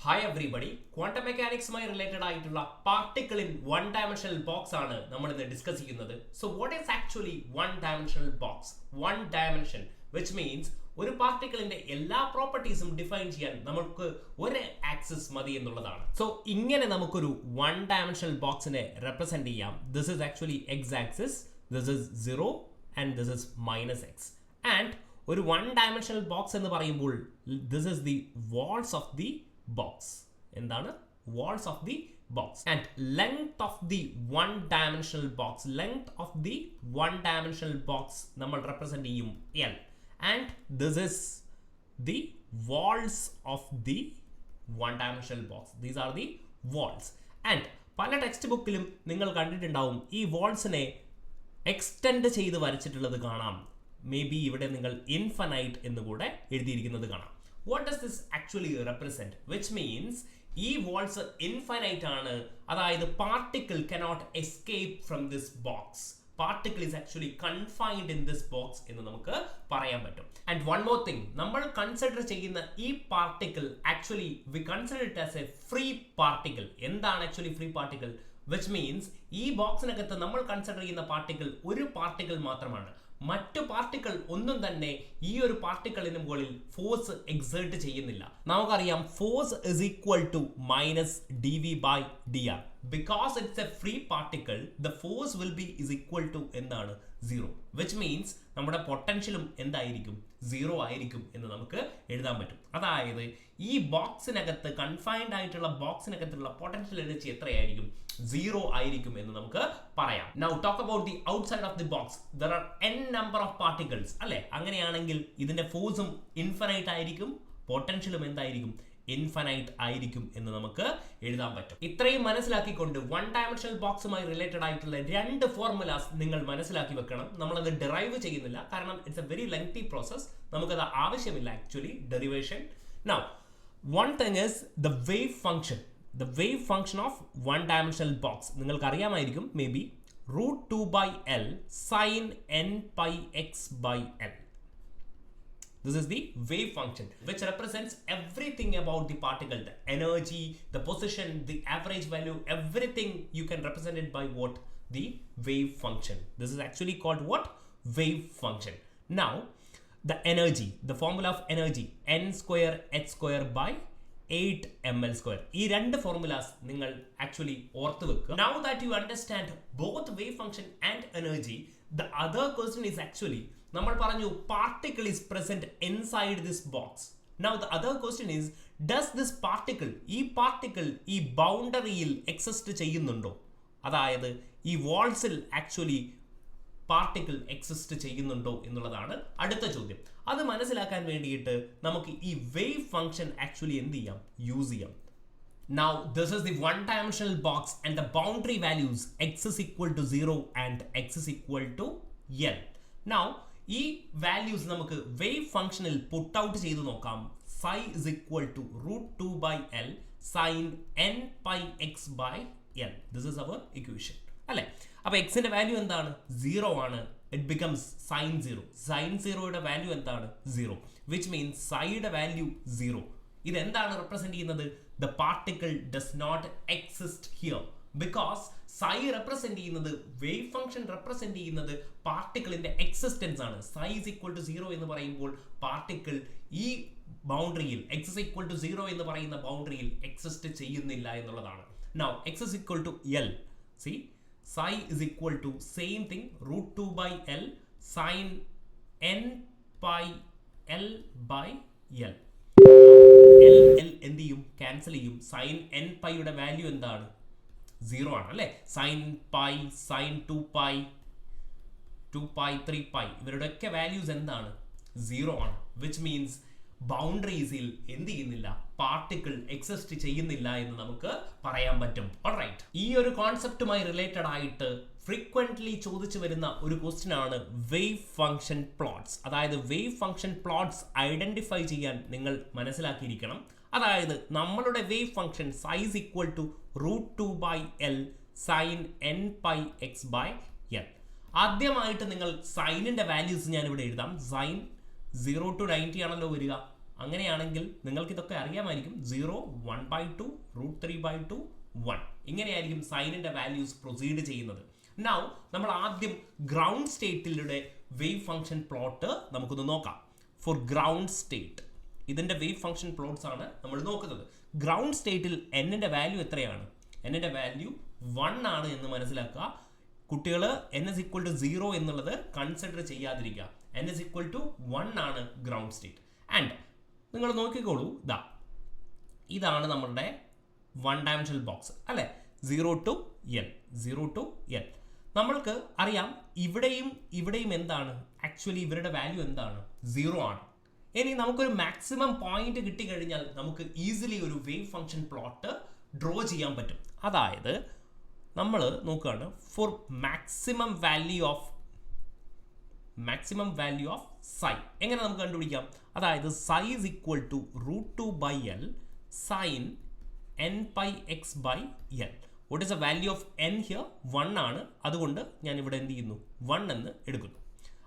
Hi everybody, quantum mechanics related ആയിട്ടുള്ള particle in one dimensional box ആണ് നമ്മൾ ഇന്ന് ഡിസ്കസ് ചെയ്യുന്നത്. So what is actually one dimensional box? One dimension, which means ഒരു പാർട്ടിക്കിളിന്റെ എല്ലാ പ്രോപ്പർട്ടീസും define ചെയ്യാൻ നമുക്ക് ഒരു ആക്സിസ് മതി എന്നുള്ളതാണ്. സോ ഇങ്ങനെ നമുക്കൊരു വൺ ഡയമെൻഷണൽ ബോക്സിനെ റെപ്രസെന്റ് ചെയ്യാം. This is actually X axis, this is 0 and this is -x. And ഒരു വൺ ഡയമെൻഷണൽ ബോക്സ് എന്ന് പറയുമ്പോൾ this is the walls of the box. എന്താണ് walls of the box and length of the one dimensional box നമ്മൾ represent ചെയ്യും L and this is the walls of the one dimensional box. These are the walls and പല text ബുക്കിലും നിങ്ങൾ കണ്ടിട്ടുണ്ടാവും ഈ വാൾസിനെ extend ചെയ്ത് വരച്ചിട്ടുള്ളത് കാണാം. May be ഇവിടെ നിങ്ങൾ ഇൻഫിനൈറ്റ് എന്ന് കൂടെ എഴുതിയിരിക്കുന്നത് കാണാം. What does this actually represent? Which means ഈ walls infinite ആണ്, അതായത് particle cannot escape from this box. Particle is actually confined in this box എന്ന് നമുക്ക് പറയാൻ പറ്റും. And one more thing, നമ്മൾ കൺസിഡർ ചെയ്യുന്ന ഈ particle actually we consider it as a free particle. എന്താണ് actually free particle? Which means ഈ ബോക്സിനകത്ത് നമ്മൾ കൺസിഡർ ചെയ്യുന്ന പാർട്ടിക്കിൾ ഒരു പാർട്ടിക്കിൾ മാത്രമാണ്. മറ്റു പാർട്ടിക്കിൾ ഒന്നും തന്നെ ഈ ഒരു പാർട്ടിക്കിളിന് മുകളിൽ ഫോഴ്സ് എക്സേർട്ട് ചെയ്യുന്നില്ല. നമുക്കറിയാം force is equal to -dv/dr. Because it's a free particle, the force will be is equal to എന്താണ് 0, which means നമ്മുടെ പൊട്ടൻഷ്യലും എന്തായിരിക്കും 0 ആയിരിക്കും എന്ന് നമുക്ക് എഴുതാൻ പറ്റും. അതായത് ഈ ബോക്സിനകത്ത് കൺഫൈൻഡ് ആയിട്ടുള്ള ബോക്സിനകത്തുള്ള പൊട്ടൻഷ്യൽ എനർജി എത്രയായിരിക്കും? 0 ആയിരിക്കും എന്ന് നമുക്ക് പറയാം. Now talk about the outside of the box. There are n number of particles. അല്ലെ? അങ്ങനെയാണെങ്കിൽ ഇതിന്റെ ഫോഴ്സും ഇൻഫിനൈറ്റ് ആയിരിക്കും, പൊട്ടൻഷ്യലും എന്തായിരിക്കും? ഇൻഫിനൈറ്റ് ആയിരിക്കും എന്ന് നമുക്ക് എഴുതാൻ പറ്റും. ഇത്രയും മനസ്സിലാക്കിക്കൊണ്ട് വൺ ഡയമെൻഷണൽ ബോക്സുമായി റിലേറ്റഡ് ആയിട്ടുള്ള രണ്ട് ഫോർമുലാസ് നിങ്ങൾ മനസ്സിലാക്കി വെക്കണം. നമ്മളത് ഡെറൈവ് ചെയ്യുന്നില്ല, കാരണം it's A very lengthy process. നമുക്കത് ആവശ്യമില്ല actually derivation. Now one thing is the wave function. The wave function of one dimensional box നിങ്ങൾക്ക് അറിയാമായിരിക്കും may be √2/L sin n/x/L. This is the wave function which represents everything about the particle, the energy, the position, the average value, everything you can represent it by what? The wave function. This is actually called what? Wave function. Now the energy, the formula of energy, n²h² 8 ml². ഈ രണ്ട് formulas നിങ്ങൾ actually ഓർത്ത് വെക്കുക. Now that you understand both wave function and energy, the other question is actually നമ്മൾ പറഞ്ഞു particle is present inside this box. Now the other question is, does this particle, ഈ particle ഈ ബൗണ്ടറിയിൽ exist ചെയ്യുന്നുണ്ടോ? അതായത് ഈ വാൾസിൽ actually particle exist ചെയ്യുന്നുണ്ടോ എന്നുള്ളതാണ് അടുത്ത ചോദ്യം. അത് മനസ്സിലാക്കാൻ വേണ്ടിയിട്ട് നമുക്ക് ഈ വേവ് ഫംഗ്ഷൻ ആക്ച്വലി എന്ത് ചെയ്യാം? യൂസ് ചെയ്യാം. Now this is the one dimensional box and the boundary values x is equal to 0 and x is equal to L. Now ഈ വാല്യൂസ് നമുക്ക് വേവ് ഫംഗ്ഷനിൽ പുട്ട് ഔട്ട് ചെയ്ത് നോക്കാം. psi is equal to √2/L sin n/x/L. This is our equation അല്ലേ? അപ്പോൾ എക്സിന്റെ value എന്താണ്? 0 ആണ്. It becomes sin 0. sin 0യുടെ വാല്യൂ എന്താണ്? 0, വിച്ച് മീൻസ് സൈയുടെ വാല്യൂ 0. ഇതെന്താണ് റെപ്രസെന്റ് ചെയ്യുന്നത്? The particle does not exist here. Because psi represent ചെയ്യുന്നത്, വേവ് ഫംഗ്ഷൻ റെപ്രസെന്റ് ചെയ്യുന്നത് പാർട്ടിക്കിളിന്റെ എക്സിസ്റ്റൻസ് ആണ്. സൈ ഇസ് ഈക്വൽ ടു 0 എന്ന് പറയുമ്പോൾ പാർട്ടിക്കിൾ ഈ ബൗണ്ടറിയിൽ x is equal to 0 എന്ന് പറയുന്ന ബൗണ്ടറിയിൽ എക്സിസ്റ്റ് ചെയ്യുന്നില്ല എന്നുള്ളതാണ്. Now x is equal to L. See, psi is equal to same thing √2/L sin n/L/L. L എന്ത് ചെയ്യും? ക്യാൻസൽ ചെയ്യും. sin n/യുടെ വാല്യൂ എന്താണ്? 0 ആണ് അല്ലേ? sin π, sin 2π, 2π, 3π ഇവരുടെ ഒക്കെ വാല്യൂസ് എന്താണ്? 0 ആണ്. വിച്ച് മീൻസ് ബൗണ്ടറീസിൽ എന്ത് ചെയ്യുന്നില്ല? പാർട്ടിക്കിൾ എക്സിസ്റ്റ് ചെയ്യുന്നില്ല എന്ന് നമുക്ക് പറയാൻ പറ്റും. ഓൾറൈറ്റ്, ഈ ഒരു കോൺസെപ്റ്റുമായി റിലേറ്റഡ് ആയിട്ട് ഫ്രീക്വന്റ്ലി ചോദിച്ചു വരുന്ന ഒരു ക്വസ്റ്റ്യൻ ആണ് വേവ് ഫംഗ്ഷൻ പ്ലോട്ട്സ്. അതായത് വേവ് ഫംഗ്ഷൻ പ്ലോട്ട്സ് ഐഡന്റിഫൈ ചെയ്യാൻ നിങ്ങൾ മനസ്സിലാക്കിയിരിക്കണം. അതായത് നമ്മളുടെ wave function psi is equal to √2/L sin n/x/L. ആദ്യമായിട്ട് നിങ്ങൾ സൈനിന്റെ വാല്യൂസ് ഞാൻ ഇവിടെ എഴുതാം. സൈൻ 0 to 90 ആണല്ലോ വരിക. അങ്ങനെയാണെങ്കിൽ നിങ്ങൾക്ക് ഇതൊക്കെ അറിയാമായിരിക്കും. 0, 1/2, √3/2, 1 ഇങ്ങനെയായിരിക്കും സൈനിൻ്റെ വാല്യൂസ് പ്രൊസീഡ് ചെയ്യുന്നത്. നൗ നമ്മൾ ആദ്യം ഗ്രൗണ്ട് സ്റ്റേറ്റിലൂടെ വേവ് ഫംഗ്ഷൻ പ്ലോട്ട് നമുക്കൊന്ന് നോക്കാം. ഫോർ ഗ്രൗണ്ട് സ്റ്റേറ്റ് ഇതിൻ്റെ വേവ് ഫംഗ്ഷൻ പ്ലോട്ട്സ് ആണ് നമ്മൾ നോക്കുന്നത്. ഗ്രൗണ്ട് സ്റ്റേറ്റിൽ എന്നിൻ്റെ വാല്യൂ എത്രയാണ്? എന്നിൻ്റെ വാല്യൂ 1 ആണ് എന്ന് മനസ്സിലാക്കുക. കുട്ടികൾ n=0 എന്നുള്ളത് കൺസിഡർ ചെയ്യാതിരിക്കുക. n=1 ആണ് ഗ്രൗണ്ട് സ്റ്റേറ്റ്. ആൻഡ് നിങ്ങൾ നോക്കിക്കോളൂ, ഇതാണ് നമ്മളുടെ 1 ഡയമെൻഷണൽ ബോക്സ് അല്ലേ? 0 to L. നമ്മൾക്ക് അറിയാം ഇവിടെയും എന്താണ് ആക്ച്വലി ഇവരുടെ വാല്യൂ എന്താണ്? 0 ആണ്. ഇനി നമുക്കൊരു മാക്സിമം പോയിന്റ് കിട്ടിക്കഴിഞ്ഞാൽ നമുക്ക് ഈസിലി ഒരു വേവ് ഫംഗ്ഷൻ പ്ലോട്ട് ഡ്രോ ചെയ്യാൻ പറ്റും. അതായത് നമ്മൾ നോക്കുകയാണ് for maximum value of psi. എങ്ങനെ നമുക്ക് കണ്ടുപിടിക്കാം? അതായത് psi is equal to √2/L sin n πx/L. What is the value of n here? 1 ആണ്. അതുകൊണ്ട് ഞാൻ ഇവിടെ എന്ത് ചെയ്യുന്നു? 1 എന്ന് എടുക്കുന്നു.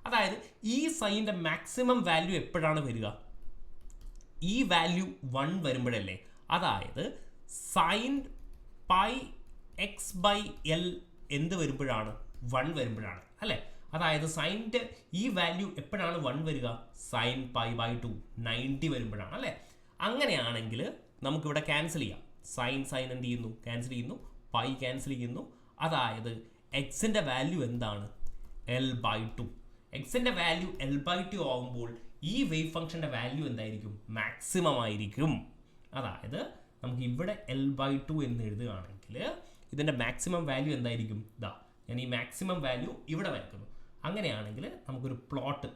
അതായത് ഈ സൈൻ്റെ മാക്സിമം വാല്യൂ എപ്പോഴാണ് വരിക? ഈ വാല്യൂ 1 വരുമ്പോഴല്ലേ? അതായത് sin πx/L എന്ത് വരുമ്പോഴാണ്? 1 വരുമ്പോഴാണ് അല്ലേ? അതായത് സൈൻ്റെ ഈ വാല്യൂ എപ്പോഴാണ് 1 വരിക? sin π/2 90 വരുമ്പോഴാണ് അല്ലേ? അങ്ങനെയാണെങ്കിൽ നമുക്കിവിടെ ക്യാൻസൽ ചെയ്യാം. സൈൻ എന്ത് ചെയ്യുന്നു? ക്യാൻസൽ ചെയ്യുന്നു. പൈ ക്യാൻസൽ ചെയ്യുന്നു. അതായത് എക്സിൻ്റെ വാല്യൂ എന്താണ്? L/2. എക്സിൻ്റെ വാല്യൂ L/2 ആകുമ്പോൾ ഈ വേവ് ഫംഗ്ഷൻ്റെ വാല്യൂ എന്തായിരിക്കും? മാക്സിമം ആയിരിക്കും. അതായത് നമുക്ക് ഇവിടെ L/2 എന്ന് എഴുതുകയാണെങ്കിൽ ഇതിൻ്റെ മാക്സിമം വാല്യൂ എന്തായിരിക്കും? ഞാൻ ഈ മാക്സിമം വാല്യൂ ഇവിടെ വരയ്ക്കുന്നു. അങ്ങനെയാണെങ്കിൽ നമുക്കൊരു പ്ലോട്ട്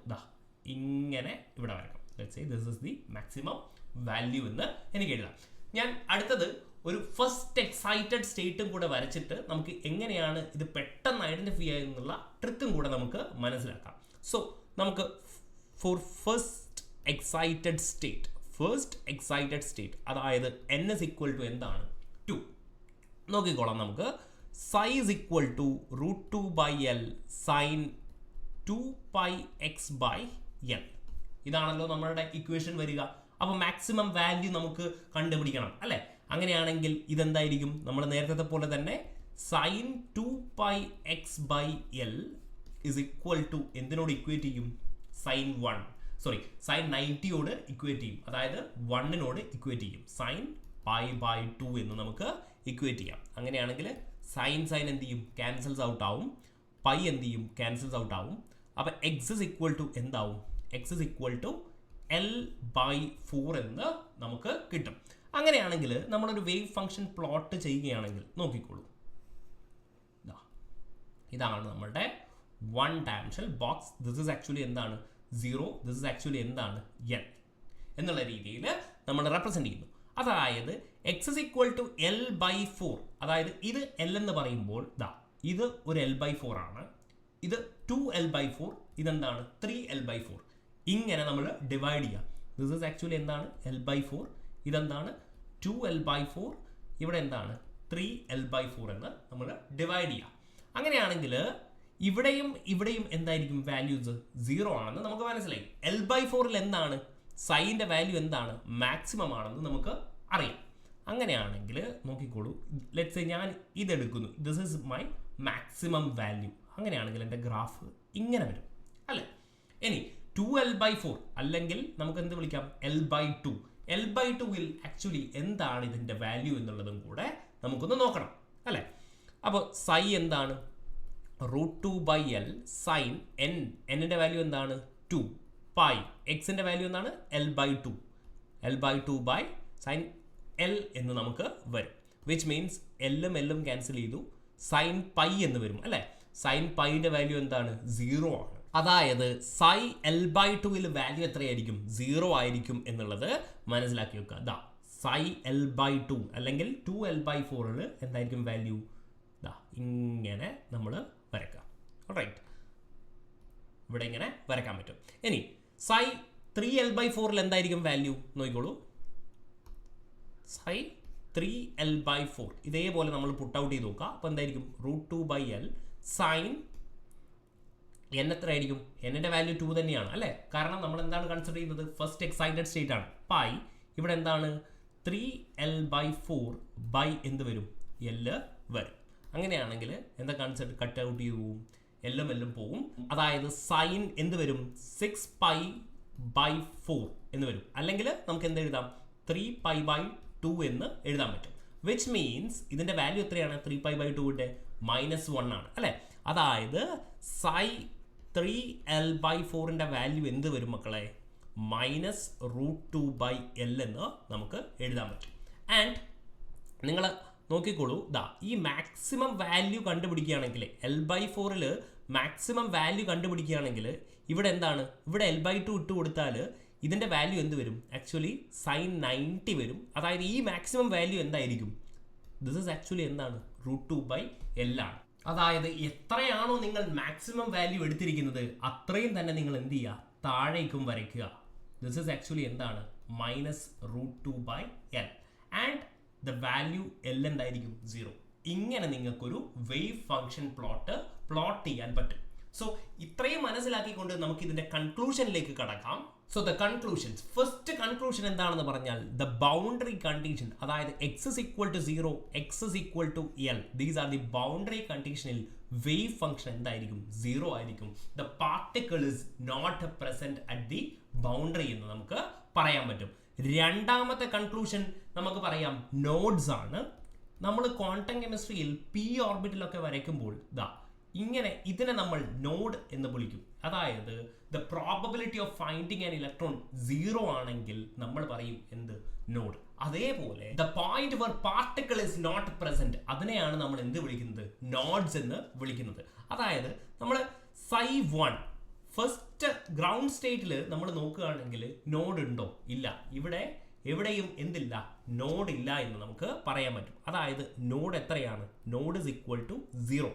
ഇങ്ങനെ ഇവിടെ വരയ്ക്കാം. Let's say this is the maximum value എന്ന് എനിക്ക് എഴുതാം. ഞാൻ അടുത്തത് ഒരു ഫസ്റ്റ് എക്സൈറ്റഡ് സ്റ്റേറ്റും കൂടെ വരച്ചിട്ട് നമുക്ക് എങ്ങനെയാണ് ഇത് പെട്ടെന്ന് ഐഡൻറ്റിഫൈ ചെയ്യുന്നുള്ള ട്രിക്കും കൂടെ നമുക്ക് മനസ്സിലാക്കാം. സോ നമുക്ക് ഫോർ ഫസ്റ്റ് എക്സൈറ്റഡ് സ്റ്റേറ്റ് അതായത് n is equal to എന്താണ്? 2. നോക്കിക്കോളാം. നമുക്ക് psi is equal to √2/L sin 2πx/L. ഇതാണല്ലോ നമ്മളുടെ ഇക്വേഷൻ വരിക. അപ്പോൾ മാക്സിമം വാല്യൂ നമുക്ക് കണ്ടുപിടിക്കണം അല്ലേ? അങ്ങനെയാണെങ്കിൽ ഇതെന്തായിരിക്കും? നമ്മൾ നേരത്തെ പോലെ തന്നെ sin 2πx/L is equal to എന്തിനോട് ഇക്വേറ്റ് ചെയ്യും? sin 90യോട് ഇക്വേറ്റ് ചെയ്യും. അതായത് 1നോട് ഇക്വേറ്റ് ചെയ്യും. sin π/2 എന്ന് നമുക്ക് ഇക്വേറ്റ് ചെയ്യാം. അങ്ങനെയാണെങ്കിൽ സൈൻ എന്ത് ചെയ്യും? ക്യാൻസൽസ് ഔട്ട് ആവും. പൈ എന്ത് ചെയ്യും? ക്യാൻസൽസ് ഔട്ട് ആവും. അപ്പോൾ എക്സ് ഇസ് ഈക്വൽ ടു എന്താവും? X is equal to L/4 എന്ന് നമുക്ക് കിട്ടും. അങ്ങനെയാണെങ്കിൽ നമ്മളൊരു വേവ് ഫംഗ്ഷൻ പ്ലോട്ട് ചെയ്യുകയാണെങ്കിൽ നോക്കിക്കോളൂ, ഇതാണ് നമ്മളുടെ 1 dimensional box. This is actually എന്താണ്? 0. ദിസ് ഇസ് ആക്ച്വലി എന്താണ്? L എന്നുള്ള രീതിയിൽ നമ്മൾ റെപ്രസെൻറ്റ് ചെയ്യുന്നു. അതായത് X is equal to L/4. അതായത് ഇത് L എന്ന് പറയുമ്പോൾ ഇത് ഒരു L/4 ആണ്. ഇത് 2L/4. ഇതെന്താണ്? 3L/4. ഇങ്ങനെ നമ്മൾ ഡിവൈഡ് ചെയ്യാം. ദിസ് ഇസ് ആക്ച്വലി എന്താണ്? L/4. ഇതെന്താണ്? 2L/4. ഇവിടെ എന്താണ്? 3L/4 എന്ന് നമ്മൾ ഡിവൈഡ് ചെയ്യാം. അങ്ങനെയാണെങ്കിൽ ഇവിടെയും എന്തായിരിക്കും? വാല്യൂസ് 0 ആണെന്ന് നമുക്ക് മനസ്സിലായി. L/4ൽ എന്താണ്? സൈൻ്റെ വാല്യൂ എന്താണ്? മാക്സിമം ആണെന്ന് നമുക്ക് അറിയാം. അങ്ങനെയാണെങ്കിൽ നോക്കിക്കോളൂ, ലെറ്റ്സ് സേ ഞാൻ ഇതെടുക്കുന്നു. This is my maximum value. അങ്ങനെയാണെങ്കിൽ എൻ്റെ ഗ്രാഫ് ഇങ്ങനെ വരും അല്ലേ? ഇനി 2L/4 അല്ലെങ്കിൽ നമുക്ക് എന്ത് വിളിക്കാം? L/2. L/2ൽ ആക്ച്വലി എന്താണ് ഇതിൻ്റെ വാല്യൂ എന്നുള്ളതും കൂടെ നമുക്കൊന്ന് നോക്കണം അല്ലേ? അപ്പോൾ സൈ എന്താണ്? √2/L സൈൻ എന്നിൻ്റെ വാല്യൂ എന്താണ്? 2. പൈ എക്സിൻ്റെ വാല്യൂ എന്താണ്? L/2. L/2/sin L എന്ന് നമുക്ക് വരും. വിച്ച് മീൻസ് എല്ലും ക്യാൻസൽ ചെയ്തു. സൈൻ പൈ എന്ന് വരും അല്ലേ? സൈൻ പൈൻ്റെ വാല്യൂ എന്താണ്? 0 ആണ്. അതായത് സൈ L/2ൽ വാല്യൂ എത്രയായിരിക്കും? 0 ആയിരിക്കും എന്നുള്ളത് മനസ്സിലാക്കി വെക്കുക. സൈ L/2 അല്ലെങ്കിൽ 2L/4ൽ എന്തായിരിക്കും വാല്യൂ? ഇങ്ങനെ നമ്മൾ വരക്കാം. റൈറ്റ്, ഇവിടെ ഇങ്ങനെ വരക്കാൻ പറ്റും. ഇനി സൈ 3L/4ൽ എന്തായിരിക്കും വാല്യൂ? നോക്കിക്കോളൂ. സൈ 3L/4 ഇതേപോലെ നമ്മൾ പുട്ട് ഔട്ട് ചെയ്ത് നോക്കുക. അപ്പോൾ എന്തായിരിക്കും? √2/L സൈൻ n എത്ര ആയിരിക്കും? n-ന്റെ വാല്യൂ 2 തന്നെയാണ് അല്ലേ? കാരണം നമ്മൾ എന്താണ് കൺസിഡർ ചെയ്യുന്നത്? ഫസ്റ്റ് എക്സൈറ്റഡ് സ്റ്റേറ്റ് ആണ്. പൈ ഇവിടെ എന്താണ്? 3l/4 ബൈ എന്ത് വരും? l വരും. അങ്ങനെയാണെങ്കിൽ എന്താ കൺസെപ്റ്റ്? കട്ട് ഔട്ട് ചെയ്യും, എല്ലും പോവും. അതായത് സൈൻ എന്ത് വരും? 6π/4 എന്ന് വരും. അല്ലെങ്കിൽ നമുക്ക് എന്ത് എഴുതാം? 3π/2 എന്ന് എഴുതാൻ പറ്റും. വിച്ച് മീൻസ് ഇതിന്റെ വാല്യൂ എത്രയാണ്? 3π/2ന്റെ -1 ആണ് അല്ലേ? അതായത് sin3l/4ന്റെ വാല്യൂ എന്ത് വരും മക്കളെ? -√2/l എന്ന് നമുക്ക് എഴുതാൻ പറ്റും. ആൻഡ് നിങ്ങൾ നോക്കിക്കോളൂ, ഈ മാക്സിമം വാല്യൂ കണ്ടുപിടിക്കുകയാണെങ്കിൽ l/4ൽ മാക്സിമം വാല്യൂ കണ്ടുപിടിക്കുകയാണെങ്കിൽ ഇവിടെ എന്താണ്? ഇവിടെ l/2 ഇട്ട് കൊടുത്താൽ ഇതിൻ്റെ വാല്യൂ എന്ത് വരും? ആക്ച്വലി sin 90 വരും. അതായത് ഈ മാക്സിമം വാല്യൂ എന്തായിരിക്കും? ദിസ് ഇസ് ആക്ച്വലി എന്താണ്? √2/l ആണ്. അതായത് എത്രയാണോ നിങ്ങൾ മാക്സിമം വാല്യൂ എടുത്തിരിക്കുന്നത് അത്രയും തന്നെ നിങ്ങൾ എന്ത് ചെയ്യുക? താഴേക്കും വരയ്ക്കുക. ദിസ് ഇസ് ആക്ച്വലി എന്താണ്? -√2/l and the value l എന്തായിരിക്കും? 0. ഇങ്ങനെ നിങ്ങൾക്കൊരു വേവ് ഫംഗ്ഷൻ പ്ലോട്ട് ചെയ്യാൻ പറ്റും. സോ ഇത്രയും മനസ്സിലാക്കിക്കൊണ്ട് നമുക്ക് ഇതിന്റെ കൺക്ലൂഷനിലേക്ക് കടക്കാം. So the conclusions, first conclusion എന്താണെന്ന് പറഞ്ഞാൽ ദ ബൗണ്ടറി കണ്ടീഷൻ, അതായത് x is equal to 0, x is equal to l, these are the boundary കണ്ടീഷനിൽ വേവ് ഫംഗ്ഷൻ എന്തായിരിക്കും? 0 ആയിരിക്കും. The particle is not present at the boundary എന്ന് നമുക്ക് പറയാൻ പറ്റും. രണ്ടാമത്തെ കൺക്ലൂഷൻ നമുക്ക് പറയാം നോഡ്സ് ആണ്. നമ്മൾ ക്വാണ്ടം കെമിസ്ട്രിയിൽ p ഓർബിറ്റിലൊക്കെ വരയ്ക്കുമ്പോൾ ഇങ്ങനെ ഇതിനെ നമ്മൾ നോഡ് എന്ന് വിളിക്കും. അതായത് the probability of finding an electron 0 ആണെങ്കിൽ നമ്മൾ പറയും എന്ത്? നോഡ്. അതേപോലെ the point where particle is not present, അതിനെയാണ് നമ്മൾ എന്ത് വിളിക്കുന്നത്? നോഡ്സ് എന്ന് വിളിക്കുന്നത്. അതായത് നമ്മൾ psi1 ഫസ്റ്റ് ഗ്രൗണ്ട് സ്റ്റേറ്റിൽ നമ്മൾ നോക്കുകയാണെങ്കിൽ നോഡ് ഉണ്ടോ? ഇല്ല. ഇവിടെ എവിടെയും എന്തില്ല? നോഡ് ഇല്ല എന്ന് നമുക്ക് പറയാൻ പറ്റും. അതായത് നോഡ് എത്രയാണ്? Node is equal to 0.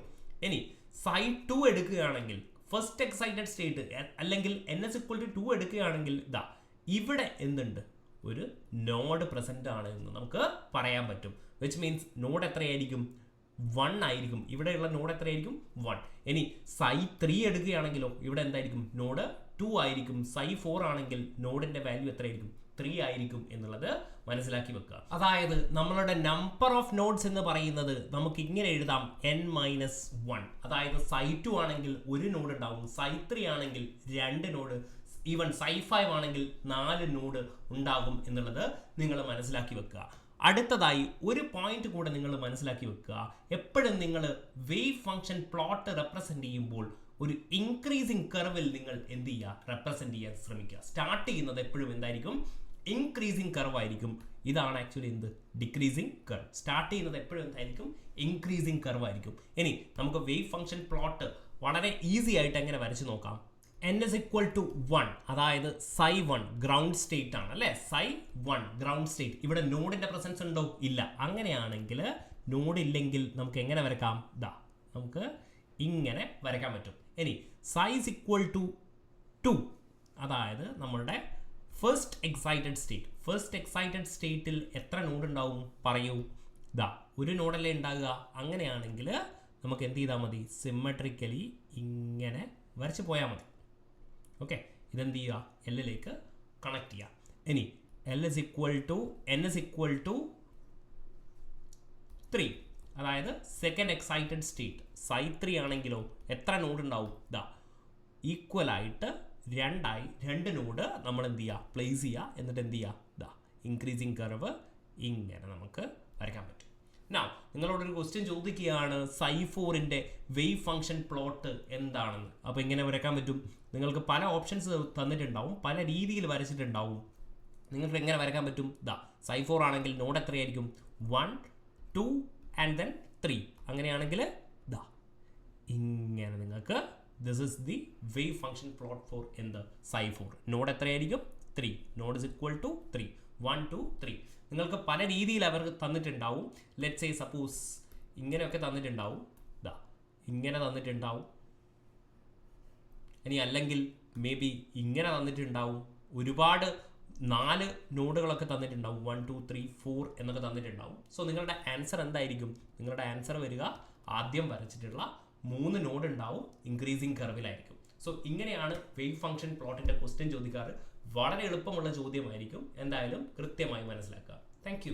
ഇനി psi2 എടുക്കുകയാണെങ്കിൽ ഫസ്റ്റ് എക്സൈറ്റഡ് സ്റ്റേറ്റ് അല്ലെങ്കിൽ n=2 എടുക്കുകയാണെങ്കിൽ ഇവിടെ എന്തുണ്ട്? ഒരു നോഡ് പ്രസന്റ് ആണ് എന്ന് നമുക്ക് പറയാൻ പറ്റും. വിച്ച് മീൻസ് നോഡ് എത്രയായിരിക്കും? 1 ആയിരിക്കും. ഇവിടെയുള്ള നോഡ് എത്രയായിരിക്കും? 1. ഇനി psi3 എടുക്കുകയാണെങ്കിലോ ഇവിടെ എന്തായിരിക്കും? നോഡ് 2 ആയിരിക്കും. psi4 ആണെങ്കിൽ നോഡിന്റെ വാല്യൂ എത്രയായിരിക്കും? 3 ആയിരിക്കും എന്നുള്ളത് മനസ്സിലാക്കി വെക്കുക. അതായത് നമ്മളുടെ നമ്പർ ഓഫ് നോഡ്സ് എന്ന് പറയുന്നത് നമുക്ക് ഇങ്ങനെ എഴുതാം n-1. അതായത് psi2 ആണെങ്കിൽ ഒരു നോഡ് ഉണ്ടാവും, psi3 ആണെങ്കിൽ 2 നോഡ്, ഈവൻ psi5 ആണെങ്കിൽ 4 നോഡ് ഉണ്ടാകും എന്നുള്ളത് നിങ്ങൾ മനസ്സിലാക്കി വെക്കുക. അടുത്തതായി ഒരു പോയിന്റ് കൂടെ നിങ്ങൾ മനസ്സിലാക്കി വെക്കുക. എപ്പോഴും നിങ്ങൾ വേവ് ഫംഗ്ഷൻ പ്ലോട്ട് റെപ്രസെന്റ് ചെയ്യുമ്പോൾ ഒരു ഇൻക്രീസിങ് കർവിൽ നിങ്ങൾ എന്ത് ചെയ്യുക? റെപ്രസെന്റ് ചെയ്യാൻ ശ്രമിക്കുക. സ്റ്റാർട്ട് ചെയ്യുന്നത് എപ്പോഴും എന്തായിരിക്കും? ഇൻക്രീസിങ് കർവ് ആയിരിക്കും. ഇതാണ് ആക്ച്വലി എന്ത്? Decreasing curve. സ്റ്റാർട്ട് ചെയ്യുന്നത് എപ്പോഴും എന്തായിരിക്കും? ഇൻക്രീസിങ് കർവ് ആയിരിക്കും. ഇനി നമുക്ക് വേവ് ഫംഗ്ഷൻ പ്ലോട്ട് വളരെ ഈസി ആയിട്ട് എങ്ങനെ വരച്ച് നോക്കാം. n is equal to 1, അതായത് psi1 ഗ്രൗണ്ട് സ്റ്റേറ്റ് ആണ് അല്ലേ? psi1 ground state. ഇവിടെ നോഡിന്റെ പ്രസൻസ് ഉണ്ടോ? ഇല്ല. അങ്ങനെയാണെങ്കിൽ നോഡ് ഇല്ലെങ്കിൽ നമുക്ക് എങ്ങനെ വരക്കാം? നമുക്ക് ഇങ്ങനെ വരയ്ക്കാൻ പറ്റും. ഇനി psi is equal to 2, അതായത് നമ്മളുടെ first excited state. First excited സ്റ്റേറ്റിൽ എത്ര നോഡ് ഉണ്ടാവും? പറയൂ. ഒരു നോഡല്ലേ ഉണ്ടാകുക. അങ്ങനെയാണെങ്കിൽ നമുക്ക് എന്ത് ചെയ്താൽ മതി? സിമ്മട്രിക്കലി ഇങ്ങനെ വരച്ച് പോയാൽ മതി. ഓക്കെ, ഇതെന്ത് ചെയ്യുക? എല്ലിലേക്ക് കണക്ട് ചെയ്യുക. ഇനി n is equal to 3, അതായത് സെക്കൻഡ് എക്സൈറ്റഡ് സ്റ്റേറ്റ്. psi3 ആണെങ്കിലോ എത്ര നോഡ് ഉണ്ടാവും? ഈക്വൽ ആയിട്ട് 2 നോഡ് നമ്മൾ എന്ത് ചെയ്യുക? പ്ലേസ് ചെയ്യുക. എന്നിട്ട് എന്ത് ചെയ്യുക? ഇൻക്രീസിങ് കർവ് ഇങ്ങനെ നമുക്ക് വരയ്ക്കാൻ പറ്റും. Now നിങ്ങളോടൊരു ക്വസ്റ്റ്യൻ ചോദിക്കുകയാണ്, psi4ന്റെ വേവ് ഫംഗ്ഷൻ പ്ലോട്ട് എന്താണെന്ന്. അപ്പോൾ ഇങ്ങനെ വരയ്ക്കാൻ പറ്റും. നിങ്ങൾക്ക് പല ഓപ്ഷൻസ് തന്നിട്ടുണ്ടാവും, പല രീതിയിൽ വരച്ചിട്ടുണ്ടാവും. നിങ്ങൾക്ക് എങ്ങനെ വരയ്ക്കാൻ പറ്റും? psi4 ആണെങ്കിൽ നോഡ് എത്രയായിരിക്കും? 1, 2 ആൻഡ് ദെൻ 3. അങ്ങനെയാണെങ്കിൽ ഇങ്ങനെ നിങ്ങൾക്ക് this is the wave function plot for എന്ത്? psi4. നോഡ് എത്രയായിരിക്കും? 3. Node is equal to 3. 1, 2, 3. നിങ്ങൾക്ക് പല രീതിയിൽ അവർ തന്നിട്ടുണ്ടാവും. ലെറ്റ് സേ സപ്പോസ് ഇങ്ങനെയൊക്കെ തന്നിട്ടുണ്ടാവും, ഇങ്ങനെ തന്നിട്ടുണ്ടാവും. ഇനി അല്ലെങ്കിൽ മേ ബി ഇങ്ങനെ തന്നിട്ടുണ്ടാവും. ഒരുപാട് 4 നോഡുകളൊക്കെ തന്നിട്ടുണ്ടാവും. 1, 2, 3, 4 എന്നൊക്കെ തന്നിട്ടുണ്ടാവും. സോ നിങ്ങളുടെ ആൻസർ എന്തായിരിക്കും? നിങ്ങളുടെ ആൻസർ വരിക ആദ്യം വരച്ചിട്ടുള്ള 3 നോഡ് ഉണ്ടാവും, ഇൻക്രീസിങ് കർവിലായിരിക്കും. സോ ഇങ്ങനെയാണ് വേവ് ഫംഗ്ഷൻ പ്ലോട്ടിന്റെ ക്വസ്റ്റ്യൻ ചോദിക്കാറ്. വളരെ എളുപ്പമുള്ള ചോദ്യമായിരിക്കും, എന്തായാലും കൃത്യമായി മനസ്സിലാക്കുക. Thank you.